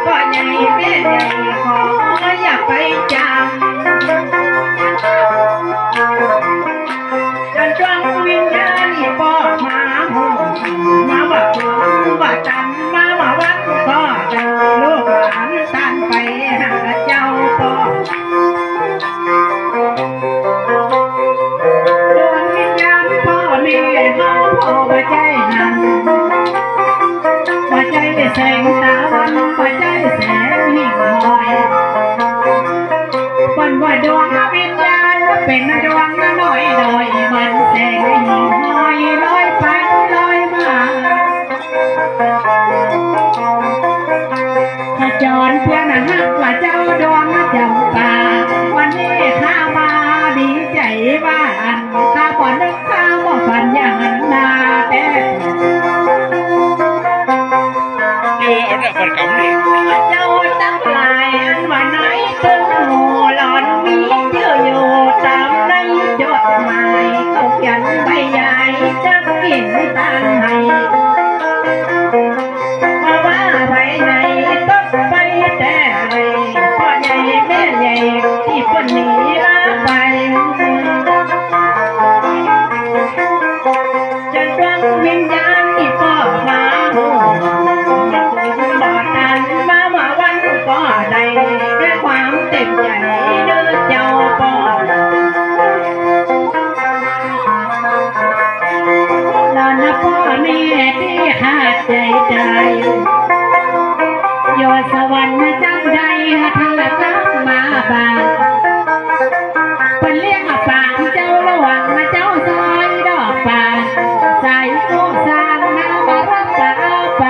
ก็ใหญ่แม่ใหญ่ขออย่าไปจำจนจวงวิญญาณปอกมาหูมาว่าว่าจันมาว่าวัดก็จะลูกหลานตันไปหาเจ้าปอดวงวิญญาณพ่อแม่เขาพ่อว่าใจหันว่าใจแสงตาวันว่าใจแสงหิ่งหอยวันว่าดวงวิญญาณเป็นดวงน้อยน้อยมันแสงหิ่งหอยลอยไปลอยมาขจรเพื่อนหักว่าเจ้าดวงจำปาวันนี้ข้ามาดีใจว่าอันข้าบ่นึกข้าบ่ฝันอย่างนั้นนาแต่เอาเนี่ยคนกำนี่เจ้าตั้งหลายอันว่าไหนตึงโง่หลอนมีเยอะอยู่ตามในจดหมายเขาเขียนใบใหญ่จะกินตังให้มาว่าไปไหนต้องไปแต่ไรพ่อใหญ่แม่ใหญ่ที่คนหนีลาไปจนดวงวิญญาณที่พ่อมาหูบ่ทันมาวันก็ได้ด้วยความเต็มใจเด้อเจ้าพ่อลานะพ่อแม่ที่ขาดใจใจโยสวรรค์จังใดท่านละกลับมาบ้านเป็นเลี้ยงปากเจ้าระวังเจ้าซอยดอกปานใส่กูสร้างน้ำมารับจะเอาไป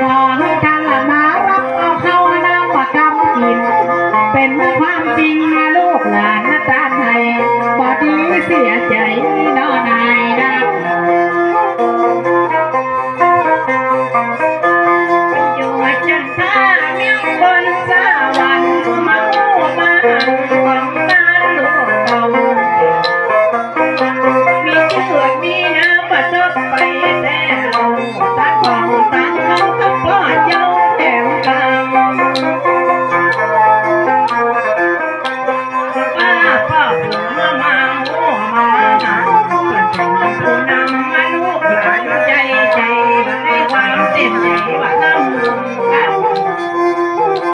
ขอให้ท่านละมารับเอาเข้าน้ำมากำกินเป็นความจริงลูกหลานตาไทยบ่ดีเสียใจน้อนายนะ